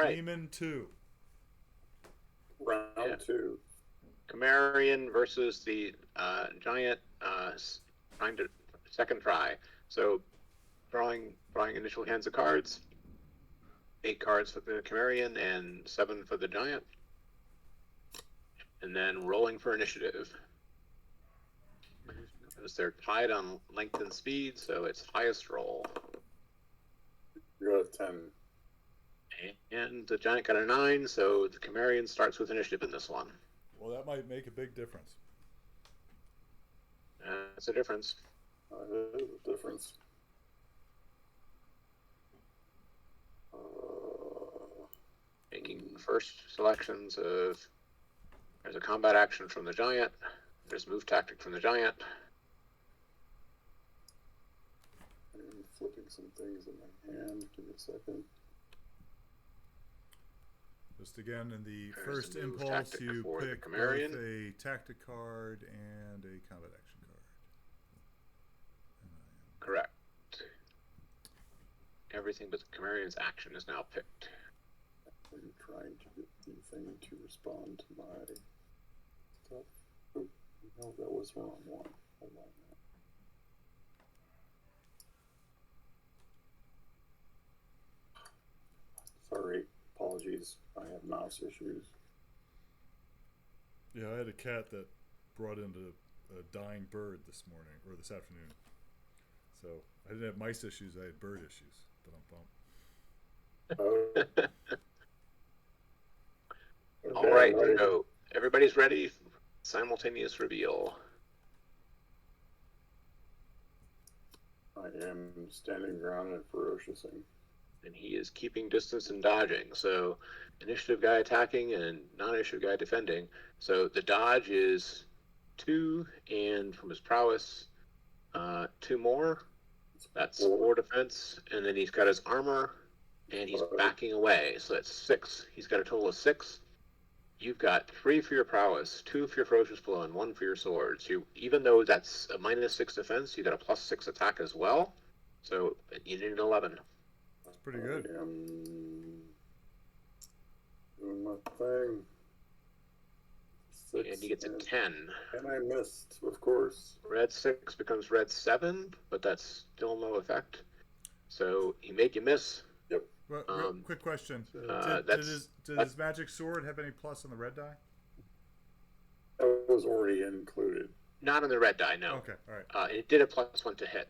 right. Demon 2. Round two. Cimmerian versus the giant trying to second try. So drawing initial hands of cards. 8 cards for the Cimmerian and 7 for the giant. And then rolling for initiative. Because they're tied on length and speed, so it's highest roll. You got a 10. And the giant got a 9, so the Cimmerian starts with initiative in this one. Well, that might make a big difference. That's a difference. That is a difference. Making first selections of... There's a combat action from the giant. There's move tactic from the giant. I'm flipping some things in my hand. Give me a second. Just again, in the There's first the move impulse, tactic you for the pick both Cimmerian. a tactic card and a combat action card. Correct. Everything but the Cimmerian's action is now picked. I'm trying to get the thing to respond to my stuff. Oh, no, that was the wrong one. Hold on. Sorry, apologies. I have mouse issues. Yeah, I had a cat that brought in a dying bird this morning, or this afternoon. So I didn't have mice issues, I had bird issues. Oh. All right, so everybody's ready. Simultaneous reveal. I am standing ground and ferociousing. And he is keeping distance and dodging. So initiative guy attacking and non-initiative guy defending. So the dodge is 2, and from his prowess, 2 more. That's 4 defense, and then he's got his armor, and he's backing away. So that's 6. He's got a total of 6. You've got 3 for your prowess, 2 for your ferocious blow, and 1 for your swords. You, even though that's a -6 defense, you got a +6 attack as well. So you need an 11. That's pretty good. I am doing my thing. 6, And he gets a 10. And I missed, of course. Red 6 becomes red 7, but that's still no effect. So he made you miss. Yep. Well, quick question. Did his magic sword have any plus on the red die? That was already included. Not on the red die, no. Okay, all right. It did a +1 to hit.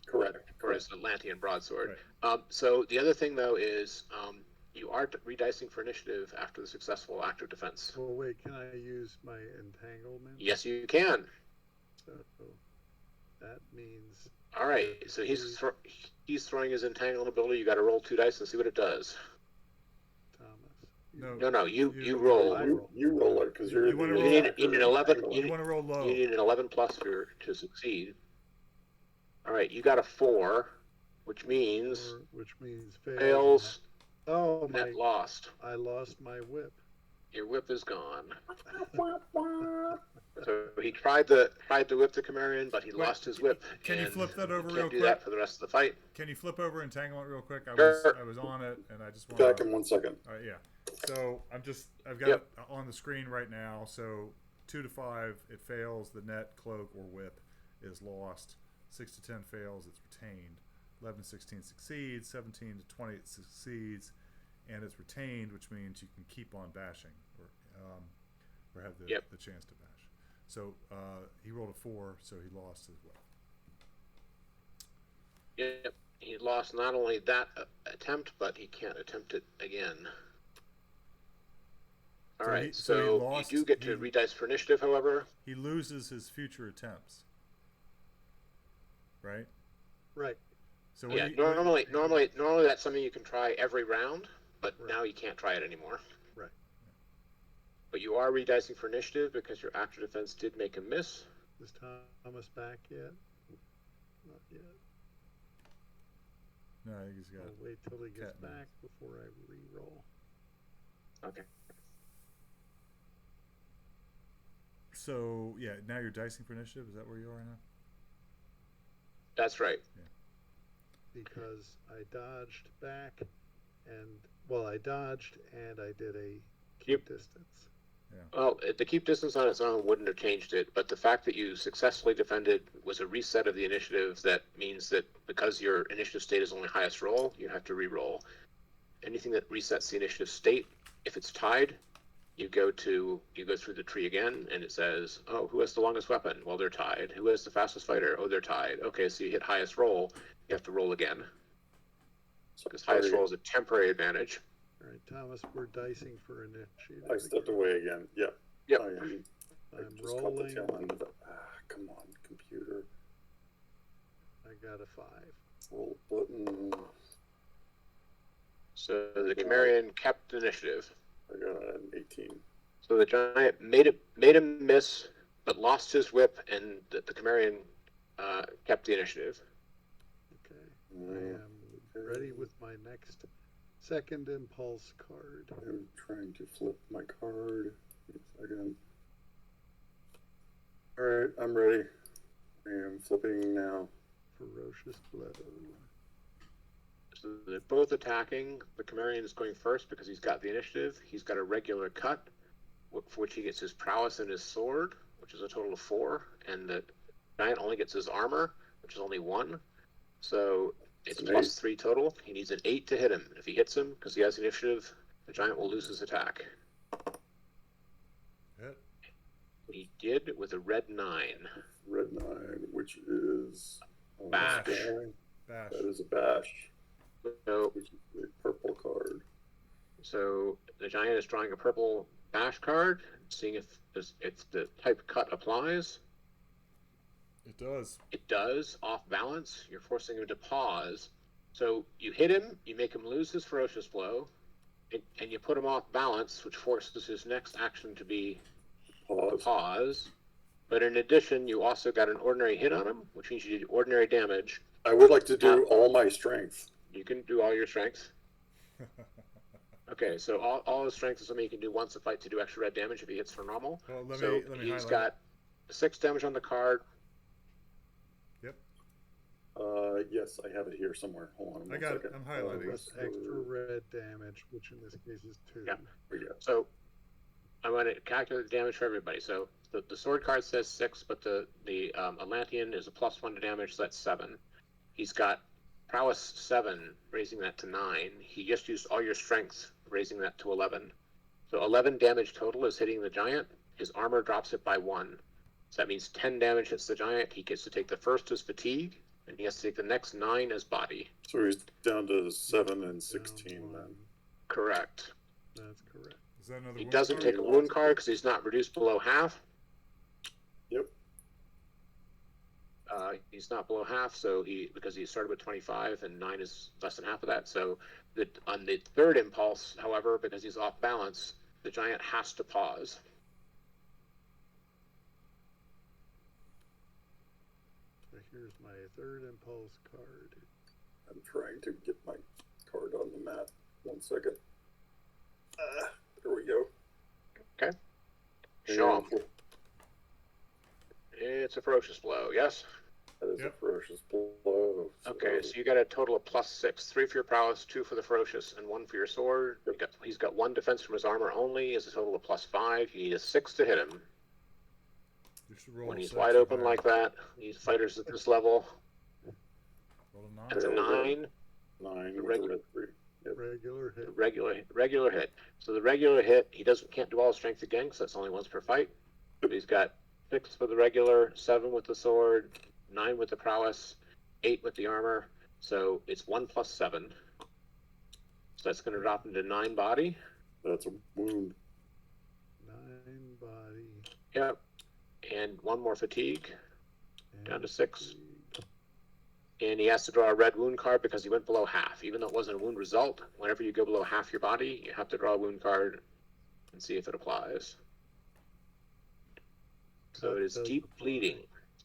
Correct. For his Atlantean broadsword. Right. So the other thing, though, is you are redicing for initiative after the successful act of defense. Well, wait, can I use my entanglement? Yes, you can. So that means... All right, so he's throwing his entanglement ability. You got to roll 2 dice and see what it does. Thomas. No, you roll. You roll it, because you're... You wanna roll- You need an 11. You want to roll low. You need an 11 plus to succeed. All right, you got a 4, which means fails. Oh, Net lost. I lost my whip. Your whip is gone. So he tried to whip the Cimmerian, but he lost his whip. Can you flip that over real Can't do quick? that for the rest of the fight. Can you flip over entanglement real quick? I Sure. was on it, and I just want Back in 1 second. All right, yeah. So I've got it on the screen right now. So 2 to 5, it fails. The net, cloak, or whip is lost. 6 to 10 fails, it's retained. 11 to 16 succeeds. 17 to 20 it succeeds, and it's retained, which means you can keep on bashing or have the chance to bash. So he rolled a 4, so he lost as well. Yep, he lost not only that attempt, but he can't attempt it again. All right, so you do get to redice for initiative, however. He loses his future attempts. Right? Right. So yeah, normally that's something you can try every round, but now you can't try it anymore. Right. But you are redicing for initiative because your actor defense did make a miss. Is Thomas back yet? Not yet. No, I think he's got. I'll wait till he gets back before I re-roll. Okay. So yeah, now you're dicing for initiative. Is that where you are now? That's right. Yeah. Because I dodged back and Well, I dodged and I did a Yep. keep distance. Well, the keep distance on its own wouldn't have changed it, but the fact that you successfully defended was a reset of the initiative. That means that because your initiative state is only highest roll, you have to re-roll. Anything that resets the initiative state, if it's tied, you go through the tree again, and it says, oh, who has the longest weapon? Well, they're tied. Who has the fastest fighter? Oh, they're tied. Okay, so you hit highest roll, you have to roll again. Because highest roll is a temporary advantage. All right, Thomas, we're dicing for initiative. I stepped away again. Yep. Yep. I'm just caught the rolling. tail end of it. Come on, computer. I got a 5. Roll button. So the Cimmerian kept initiative. I got an 18. So the giant made him miss, but lost his whip, and the Cimmerian kept the initiative. Okay. I am ready with my next second impulse card. I'm trying to flip my card. Again. Alright, I'm ready. I am flipping now. Ferocious blow. So they're both attacking. The Cimmerian is going first because he's got the initiative. He's got a regular cut, for which he gets his prowess and his sword, which is a total of 4. And the giant only gets his armor, which is only 1. So it's plus 3 total. He needs an 8 to hit him. If he hits him, because he has initiative, the giant will lose his attack. Hit. He did with a red 9. Red 9, which is Bash. Bash. That is a bash. So, Which is a purple card. so the giant is drawing a purple bash card, seeing if the type cut applies. It does. It does. Off balance, you're forcing him to pause. So you hit him, you make him lose his ferocious blow, and you put him off balance, which forces his next action to be a pause. But in addition, you also got an ordinary hit on him, which means you did ordinary damage. I would like to do all my strength. You can do all your strengths. Okay, so all his strength is something you can do once a fight to do extra red damage if he hits for normal. Well, let So me he's highlight got 6 damage on the card. Yep. Yes, I have it here somewhere. Hold on. I got it. I'm highlighting. Plus extra red damage, which in this case is 2. Yeah. Here we go. So I'm going to calculate the damage for everybody. So the sword card says 6, but the Atlantean is a +1 to damage, so that's 7. He's got prowess 7, raising that to 9. He just used all your strength, raising that to 11. So 11 damage total is hitting the giant. His armor drops it by 1. So that means 10 damage hits the giant. He gets to take the first as fatigue, and he has to take the next 9 as body. So he's down to 7 and 16 then. Correct. That's correct. Is that another He wound doesn't card? take a wound card because he's not reduced below half. Yep. He's not below half, so because he started with 25 and 9 is less than half of that. So on the third impulse, however, because he's off balance, the giant has to pause. So here's my third impulse card. I'm trying to get my card on the mat. 1 second. There we go. Okay. Show him. It's a ferocious blow, yes? That is Yep. a ferocious blow. Okay, so you got a total of +6. 3 for your prowess, 2 for the ferocious, and 1 for your sword. He's got 1 defense from his armor only, is a total of +5. You need a 6 to hit him. You should roll When a he's 6 wide or open higher. like that, these fighters at this level, Roll a 9. that's a 9. 9 The with a red 3. Yep. Regular hit. Regular hit. So the regular hit, he can't do all his strength again because that's only once per fight. But he's got 6 for the regular, 7 with the sword, 9 with the prowess, 8 with the armor. So it's 1 + 7. So that's going to drop into 9 body. That's a wound. 9 body. Yep. And 1 more fatigue, down to 6. And he has to draw a red wound card because he went below half. Even though it wasn't a wound result, whenever you go below half your body, you have to draw a wound card and see if it applies. So it is deep bleeding.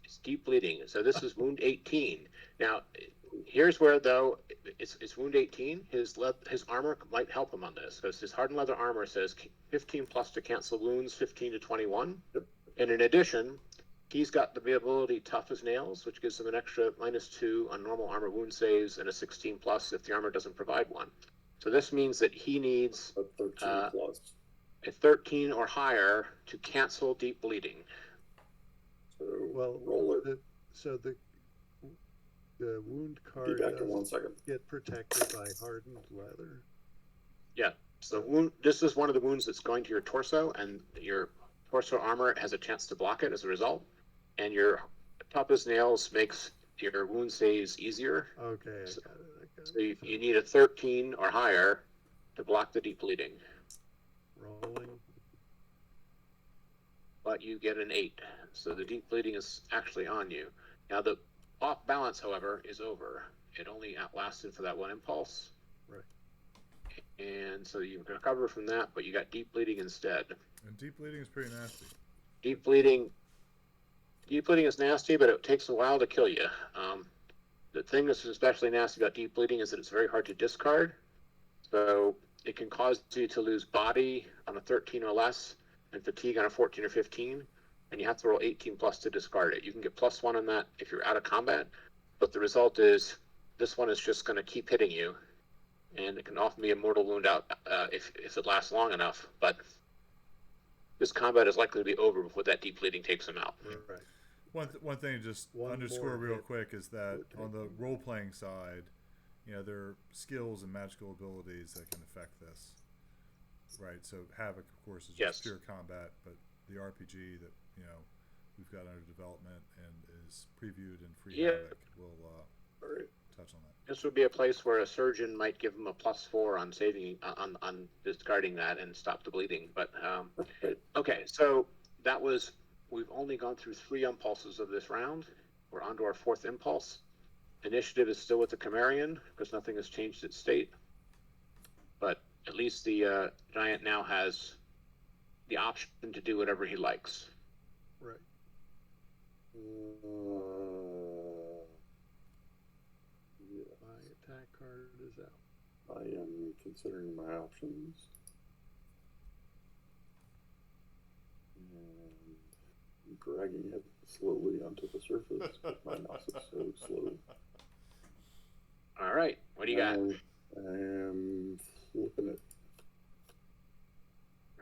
It's deep bleeding. So this is wound 18. Now, here's where, though, it's wound 18. His armor might help him on this because his hardened leather armor says 15 plus to cancel wounds, 15 to 21. And in addition, he's got the ability tough as nails, which gives him an extra -2 on normal armor wound saves and a 16 plus if the armor doesn't provide one. So this means that he needs A 13 plus. a 13 or higher to cancel deep bleeding. So Well, roll it. The wound Be card back in 1 does second. get protected by hardened leather. Yeah. So wound. This is one of the wounds that's going to your torso, and your torso armor has a chance to block it as a result. And your tough as nails makes your wound saves easier. Okay, So- I got it. So you need a 13 or higher to block the deep bleeding, Rolling. but you get an 8. So the deep bleeding is actually on you. Now the off balance, however, is over. It only outlasted for that one impulse. Right. And so you can recover from that, but you got deep bleeding instead. And deep bleeding is pretty nasty. Deep bleeding is nasty, but it takes a while to kill you. The thing that's especially nasty about deep bleeding is that it's very hard to discard. So it can cause you to lose body on a 13 or less and fatigue on a 14 or 15, and you have to roll 18 plus to discard it. You can get +1 on that if you're out of combat, but the result is this one is just going to keep hitting you, and it can often be a mortal wound out if it lasts long enough. But this combat is likely to be over before that deep bleeding takes him out. Right. One thing to just One underscore more real hit. quick is that Okay. on the role playing side, there are skills and magical abilities that can affect this. Right. So Havoc, of course, is just Yes. pure combat, but the RPG that we've got under development and is previewed in Free Yeah. Havoc will All right. touch on that. This would be a place where a surgeon might give him a +4 on saving on discarding that and stop the bleeding. But okay, so we've only gone through 3 impulses of this round. We're on to our 4th impulse. Initiative is still with the Cimmerian because nothing has changed its state. But at least the giant now has the option to do whatever he likes. Right. Yeah, My attack card is out. I am considering my options. And dragging it slowly onto the surface. My mouse is so slow. All right, what do you got? I am flipping it.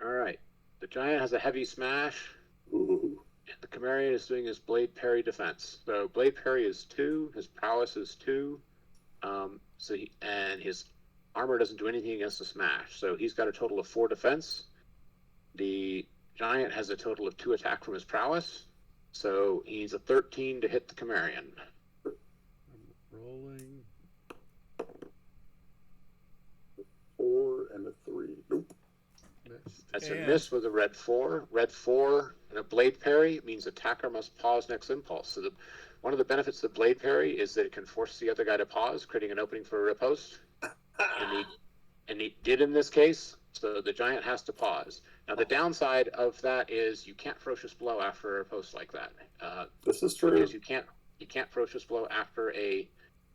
All right, the giant has a heavy smash. Ooh. And the Cimmerian is doing his blade parry defense. So blade parry is 2. His prowess is 2. And his armor doesn't do anything against the smash. So he's got a total of 4 defense. The giant has a total of 2 attack from his prowess. So he needs a 13 to hit the Cimmerian. I'm rolling. 4 and a 3. Nope. Missed. That's a And- miss with a red 4. Red 4 and a blade parry means attacker must pause next impulse. So one of the benefits of blade parry is that it can force the other guy to pause, creating an opening for a riposte. And he did in this case, so the giant has to pause. Now the downside of that is you can't ferocious blow after a riposte like that. This is true. Because you can't ferocious blow after a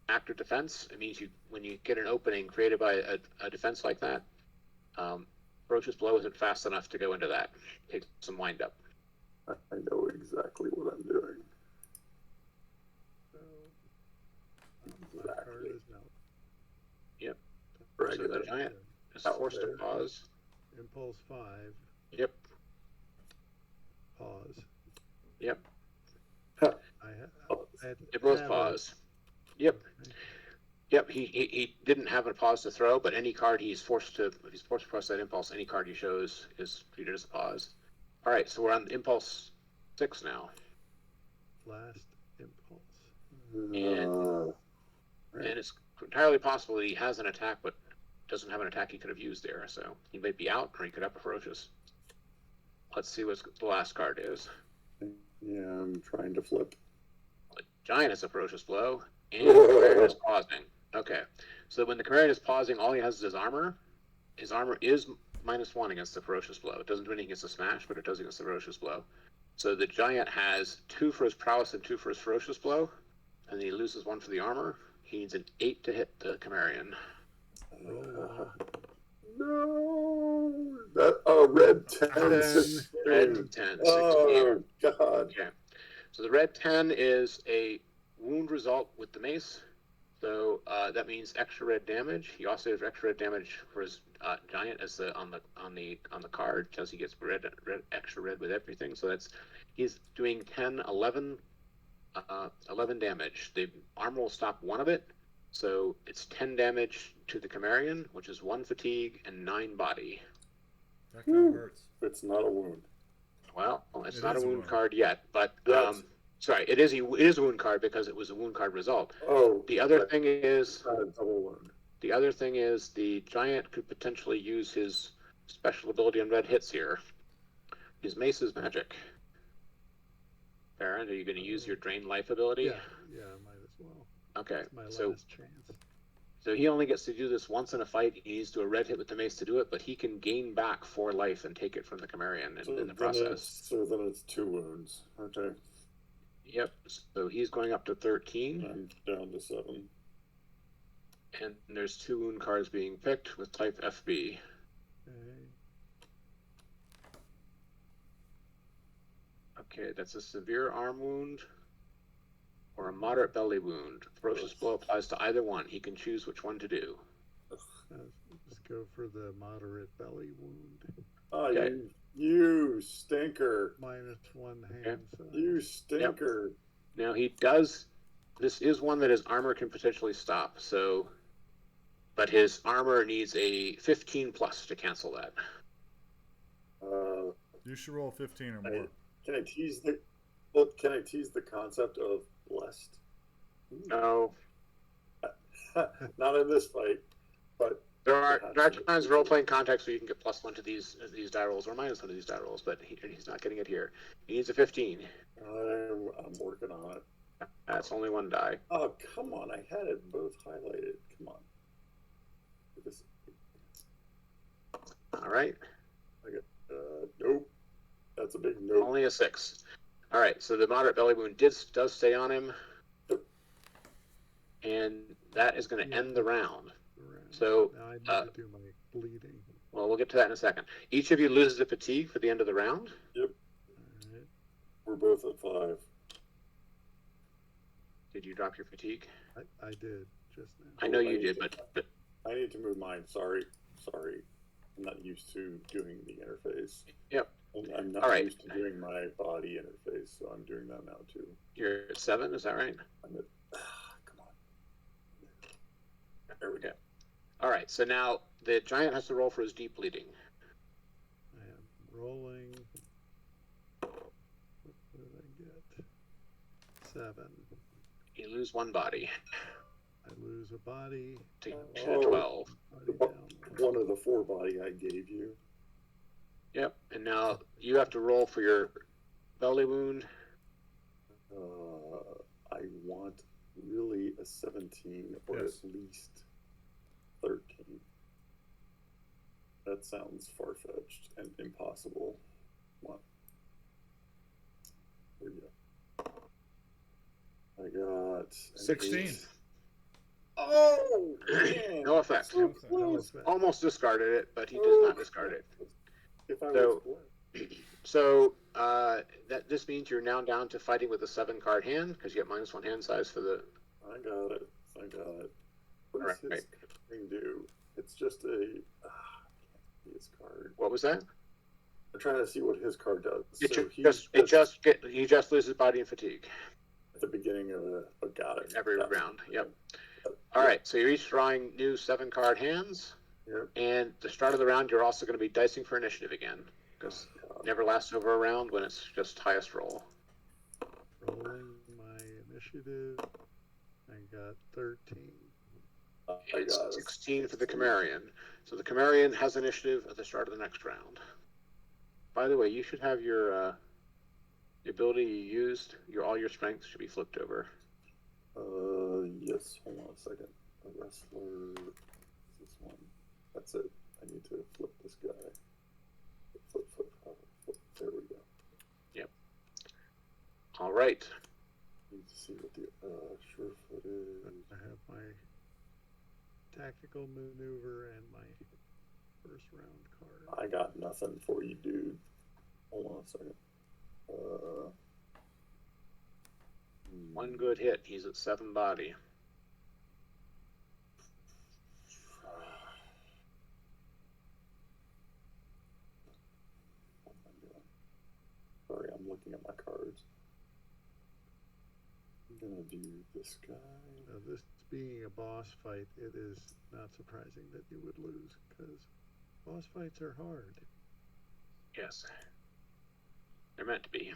active defense. It means when you get an opening created by a defense like that, ferocious blow isn't fast enough to go into that. It takes some wind up. I know exactly what I'm doing. So, my card is now. Yep. Drag So it the up. giant is Out forced to there. pause. Impulse 5. Yep. Pause. Yep. I They both have a- pause. Yep. Okay. Yep. He didn't have a pause to throw, but any card if he's forced to press that impulse, any card he shows is treated as a pause. All right, so we're on impulse 6 now. Last impulse. And it's entirely possible that he has an attack, but doesn't have an attack he could have used there. So he might be out, or he could have a ferocious. Let's see what the last card is. Yeah, I'm trying to flip. The giant has a ferocious blow, and the Cimmerian is pausing. Okay, so when the Cimmerian is pausing, all he has is his armor. His armor is -1 against the ferocious blow. It doesn't do anything against the smash, but it does against the ferocious blow. So the giant has 2 for his prowess and 2 for his ferocious blow, and he loses 1 for the armor. He needs an 8 to hit the Cimmerian. No, that red 10. Red 10, 16. Oh God! Okay, so the red 10 is a wound result with the mace. So that means extra red damage. He also has extra red damage for his giant as on the card, because he gets extra red with everything. So he's doing 10, 11 damage. The armor will stop one of it, so it's 10 damage to the Cimmerian, which is 1 fatigue and 9 body. That kind of hurts. It's not a wound. Well, it's It not a is a wound wound. card yet, but Yes. sorry, it is a wound card because it was a wound card result. Oh, The other right. thing is It's not a double wound. the other thing is the giant could potentially use his special ability on red hits here. His mace is magic. Baron, are you going to use your drain life ability? Yeah, might as well. Okay, It's my so last chance. so he only gets to do this once in a fight. He needs to do a red hit with the mace to do it, but he can gain back 4 life and take it from the Cimmerian in the process. So then it's 2 wounds. Okay. Yep. So he's going up to 13. I'm down to 7. And there's 2 wound cards being picked with type FB. Okay. Okay, that's a severe arm wound or a moderate belly wound. Ferocious blow applies to either one. He can choose which one to do. Just go for the moderate belly wound. Oh, Okay. you stinker. -1 hand Okay. size. You stinker. Now he does. This is one that his armor can potentially stop. So, but his armor needs a 15 plus to cancel that. You should roll 15 or more. Can I tease the concept of blessed? No, Not in this fight, but there are times role playing contexts where you can get +1 to these die rolls or -1 to these die rolls, but he's not getting it here. He needs a 15. I'm working on it. That's only 1 die. Oh, come on. I had it both highlighted. Come on. This, All right. nope. That's a big nope. Only a 6. All right, so the moderate belly wound does stay on him, and that is going to end the round. So, now I need to do my bleeding. well, we'll get to that in a second. Each of you loses a fatigue for the end of the round. Yep. All right. We're both at 5. Did you drop your fatigue? I did just now. I know you did, but I need to move mine. Sorry. I'm not used to doing the interface. Yep. And I'm not All right. used to doing my body interface, so I'm doing that now too. You're at 7, is that right? I'm at, come on. There we go. All right, so now the giant has to roll for his deep bleeding. I am rolling. What did I get? 7. You lose 1 body I lose a body. to Oh. 12. Body down. One of the 4 body I gave you. Yep, and now you have to roll for your belly wound. I want really a 17 or Yes. at least 13. That sounds far-fetched and impossible. Come on. Here we go. I got an 16. 8. Oh, man. No effect. So No effect. close. Almost discarded it, but he does not discard it. If I So- was So this means you're now down to fighting with a 7-card hand because you get -1 hand size for the. I got it. What does Alright. his thing do? It's just a. His card. What was that? I'm trying to see what his card does. It So he just loses body and fatigue at the beginning of got it. every Got it. round. Yep. All right, so you're each drawing new 7-card hands, Yep. and the start of the round you're also going to be dicing for initiative again because it never lasts over a round when it's just highest roll. Rolling my initiative. I got 13. I It's got it. 16 for the Cimmerian. So the Cimmerian has initiative at the start of the next round. By the way, you should have your the ability you used, all your strengths should be flipped over. Yes. Hold on a second. A wrestler. Is this one? That's it. I need to flip this guy. Flip. There we go. All right. Need to see what the surefoot is. I have my tactical maneuver and my first round card. I got nothing for you, dude. Hold on a second. 1 good hit. He's at 7 body. looking at my cards. I'm gonna do this guy. Now, this being a boss fight, it is not surprising that you would lose, because boss fights are hard. Yes. They're meant to be.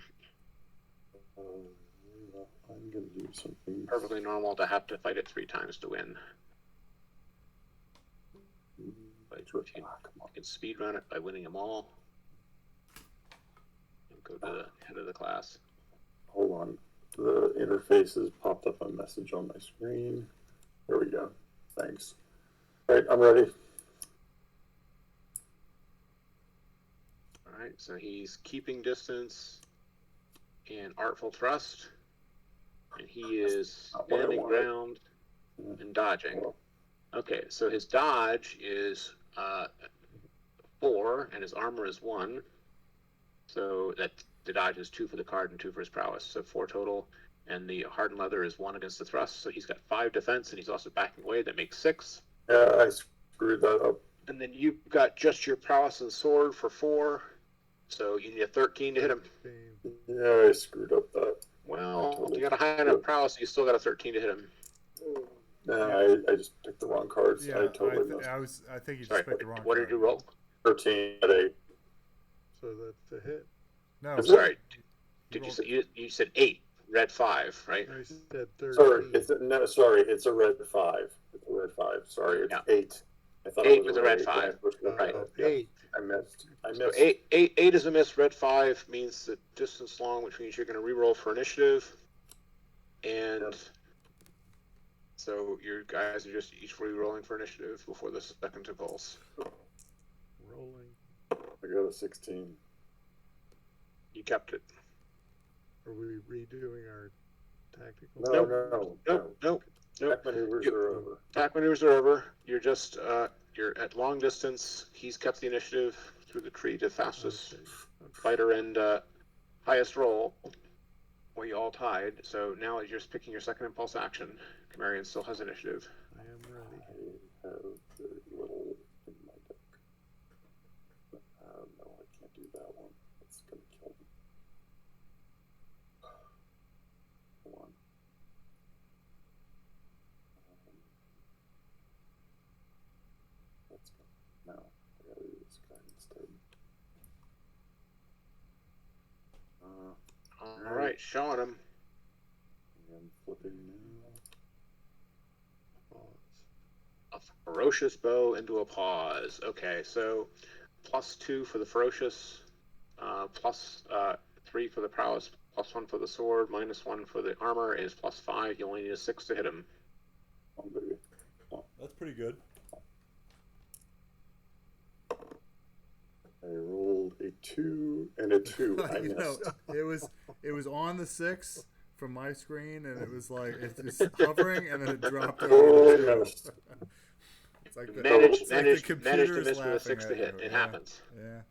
I'm gonna do something Perfectly normal to have to fight it 3 times to win. But you can speed run it by winning them all. And go to the head of the class. Hold on. The interface has popped up a message on my screen. There we go. Thanks. All right, I'm ready. All right, so he's keeping distance and artful thrust, and he is standing ground and dodging. Okay, so his dodge is 4, and his armor is 1. So that the dodge is 2 for the card and 2 for his prowess, so 4 total. And the hardened leather is 1 against the thrust, so he's got 5 defense, and he's also backing away. That makes 6. Yeah, I screwed that up. And then you've got just your prowess and sword for 4, so you need a 13 to hit him. Yeah, I screwed up that. Well, you got a high enough prowess, you still got a 13 to hit him. No, I just picked the wrong cards. Yeah, I totally missed. I think you just picked the wrong. What did you roll? 13 at 8. So that's a hit. No, I'm sorry. Did You you say you said 8, red 5, right? I said 13. Sorry, it's a red 5. It's a red 5. Sorry, it's 8. I thought 8 it was a red 5. Right. 8. I missed. So 8 is a miss. Red 5 means the distance long, which means you're going to reroll for initiative. And so your guys are just each re-rolling for initiative before the second impulse. Rolling. I got a 16. You kept it. Are we redoing our tactical? No. Nope. Attack maneuvers are over. Attack maneuvers are over. You're just you're at long distance. He's kept the initiative through the tree to fastest fighter and highest roll. Well, you all tied. So now you're just picking your second impulse action. Cimmerian still has initiative. I am ready. I have very little in my deck. No, I can't do that one. It's going to kill me. Hold on. Let's go. No, I gotta do this guy instead. All right, showing him. I'm flipping now. A ferocious bow into a pause. Okay, so +2 for the ferocious, plus 3 for the prowess, +1 for the sword, -1 for the armor is +5. You only need a 6 to hit him. Oh, baby. that's pretty good. I rolled a 2 and a 2. I missed. It was on the 6 from my screen, and it was like it's hovering, and then it dropped over. Totally missed. It's like Managed to computer's miss with a laughing 6 to at hit. you. It happens. Yeah.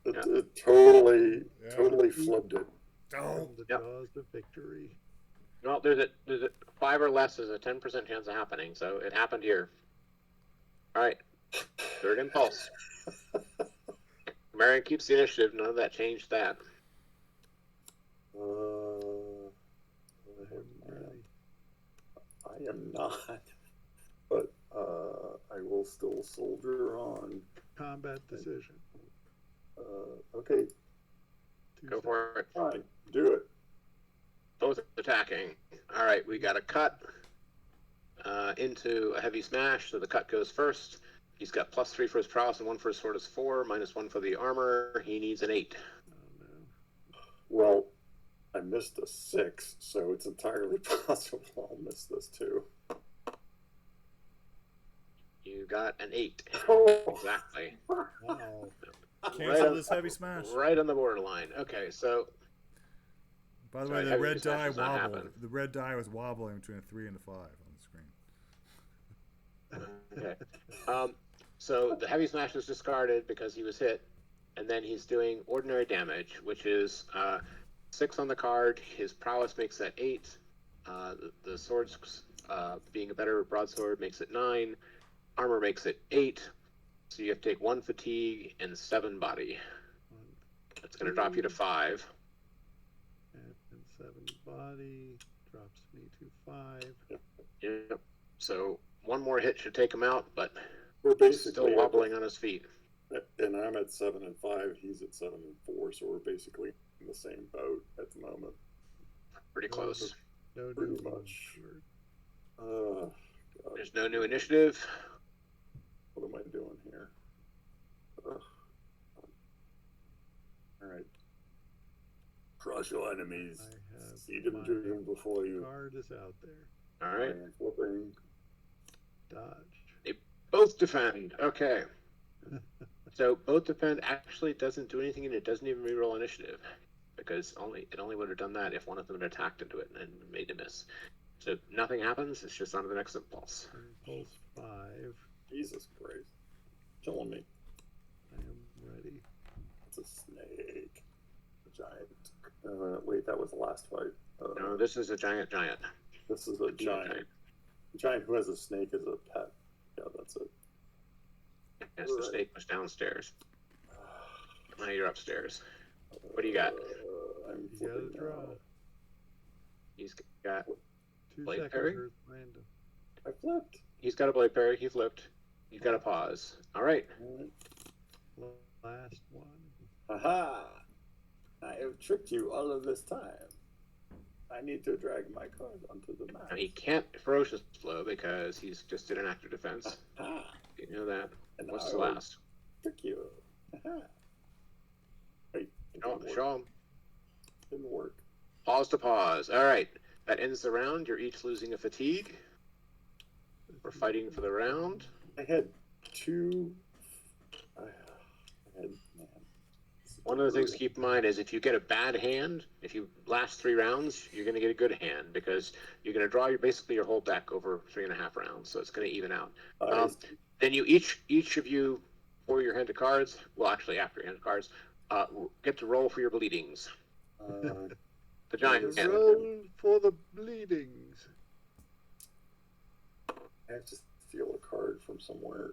It totally flipped it. Oh. From the jaws of victory. Well, there's a 5 or less is a 10% chance of happening, so it happened here. All right, third impulse. Marion keeps the initiative. None of that changed that. I am not, but I will still soldier on. Combat decision. Okay, Go for it. fine, do it. Both attacking. All right, we got a cut into a heavy smash, so the cut goes first. He's got +3 for his prowess and 1 for his sword is 4, -1 for the armor. He needs an 8. Oh, no. Well, I missed a 6, so it's entirely possible I'll miss this too. You got an 8. Oh. Exactly. Wow. Cancel this heavy smash. Right on the borderline. Okay, so By the Sorry, way, the heavy red smash die does not wobbled. happen. The red die was wobbling between a 3 and a 5 on the screen. okay. So the heavy smash is discarded because he was hit, and then he's doing ordinary damage, which is 6 on the card. His prowess makes that 8. The sword's being a better broadsword makes it 9. Armor makes it 8. So you have to take 1 fatigue and 7 body. That's going to drop you to 5. 7 body, drops me to 5. Yep. So one more hit should take him out, but We're he's still basically wobbling on his feet. and I'm at 7 and 5. He's at 7 and 4. So we're basically in the same boat at the moment. Pretty close. No Pretty new much. word. God. There's no new initiative. What am I doing here? Ugh. All right. Crush your enemies. I have See them my driven before you. card is out there. All right. And flipping. Dodge. Both defend. Okay. So both defend actually doesn't do anything, and it doesn't even reroll initiative, because it only would have done that if one of them had attacked into it and made a miss. So nothing happens. It's just on to the next impulse. Impulse 5. Jesus Christ. Killing me. I am ready. It's a snake. A giant. Wait, that was the last fight. No, this is a giant. This is a giant. A giant who has a snake as a pet. Yeah, that's it. Yes, the snake was downstairs. Now you're upstairs. What do you got? I'm You gotta flipping draw. now. He's got 2 Blade seconds parry? Earth random. I flipped. He's got a blade parry. He flipped. You've got a pause. All right. Last one. Haha! I have tricked you all of this time. I need to drag my card onto the map. Now he can't ferocious blow because he's just did an active defense. Aha! You know that. And What's I the will last? trick you. Aha! Wait, it Oh, didn't work. show him. Didn't work. Pause to pause. All right. That ends the round. You're each losing a fatigue. We're fighting for the round. I had two. I had, man. One of the things to keep in mind is if you get a bad hand, if you last 3 rounds, you're going to get a good hand because you're going to draw basically your whole deck over 3.5 rounds, so it's going to even out. Then you each of you, for your hand of cards, well, actually after your hand of cards, get to roll for your bleedings. The giant hand. Roll for the bleedings. I have to steal a card from somewhere.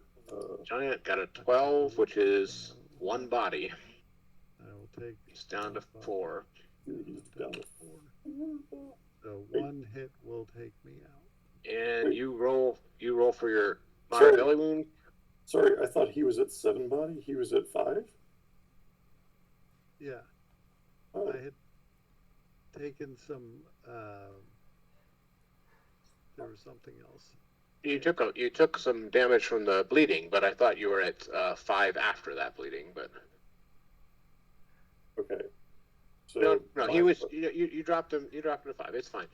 Giant got a 12, which is 1 body. I will take. It's down to 4. He's down to 4. So 1 hit will take me out. And you roll for your Sorry. minor belly wound. Sorry, I thought he was at 7 body. He was at 5. Yeah, Oh, I had taken some. There was something else. You took some damage from the bleeding, but I thought you were at 5 after that bleeding. But okay. So no, he was. You dropped him. You dropped him to 5. It's fine.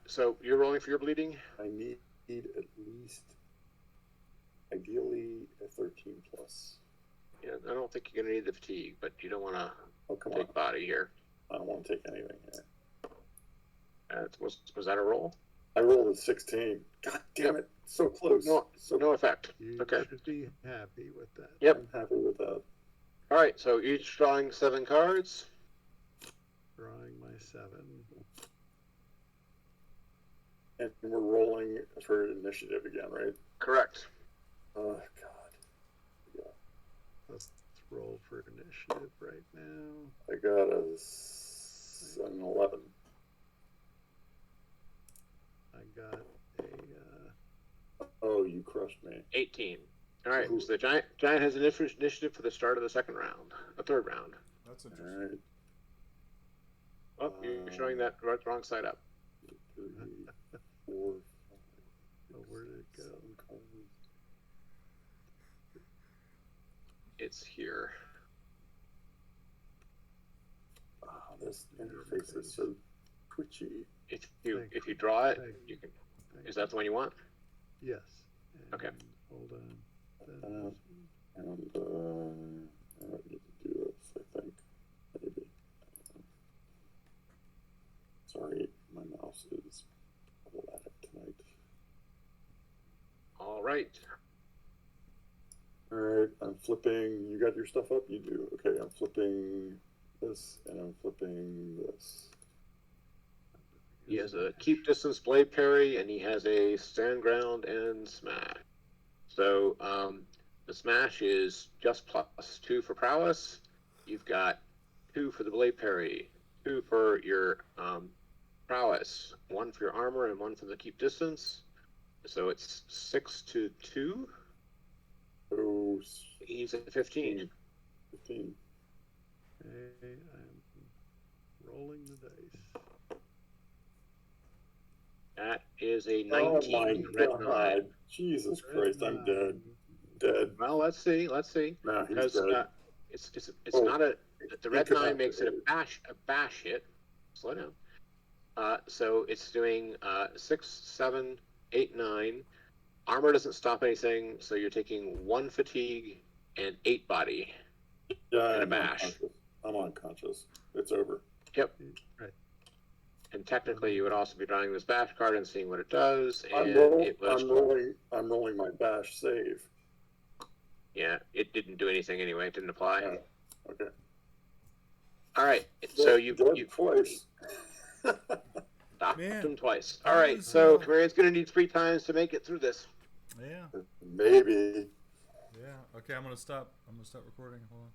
So you're rolling for your bleeding. I need at least, ideally, a 13 plus. Yeah, I don't think you're gonna need the fatigue, but you don't want to Oh, come on. take body here. I don't want to take anything here. Was that a roll? I rolled a 16. God damn it. So close. No effect. You Okay. should be happy with that. Yep. I'm happy with that. All right. So each drawing 7 cards. Drawing my 7. And we're rolling for initiative again, right? Correct. Oh, God. Let's roll for initiative right now. I got an 11. I got a. Oh, you crushed me. 18. All right. Ooh. So the giant has initiative for the start of the third round. That's All interesting. right. Oh, you're showing that wrong side up. 3, 4, 5. Oh, where did it go? 7 cards. It's here. This interface is so twitchy. If you draw it, you can. Thank Is that the one you want? Yes. Okay. Hold on. And I don't need to do this, I think. Maybe. Sorry, my mouse is problematic tonight. All right. Alright, I'm flipping. You got your stuff up? You do. Okay, I'm flipping this and I'm flipping this. He has a keep distance blade parry, and he has a stand ground and smash. So the smash is just +2 for prowess. You've got 2 for the blade parry, 2 for your prowess. 1 for your armor and 1 for the keep distance. So it's 6 to 2. So He's at 15. 15. Okay, I'm rolling the dice. That is a Oh 19. my Red god. 9. Jesus Red Christ, I'm nine. dead. Dead. Well, let's see. No, he's Because dead. it's Oh, not a the red 9 makes it incapacitated. a bash hit. Slow down. So it's doing 6, 7, 8, 9. Armor doesn't stop anything, so you're taking 1 fatigue and 8 body Yeah, and a I'm bash. unconscious. I'm unconscious. It's over. Yep. Right. And technically, you would also be drawing this bash card and seeing what it does. And it was I'm rolling my bash save. yeah, it didn't do anything anyway. It didn't apply. Yeah. Okay. All right. So Dead you twice. stopped Man, him twice. that All right. was, So Cimmerian's going to need 3 times to make it through this. Yeah. Maybe. Yeah. Okay, I'm gonna stop recording. Hold on.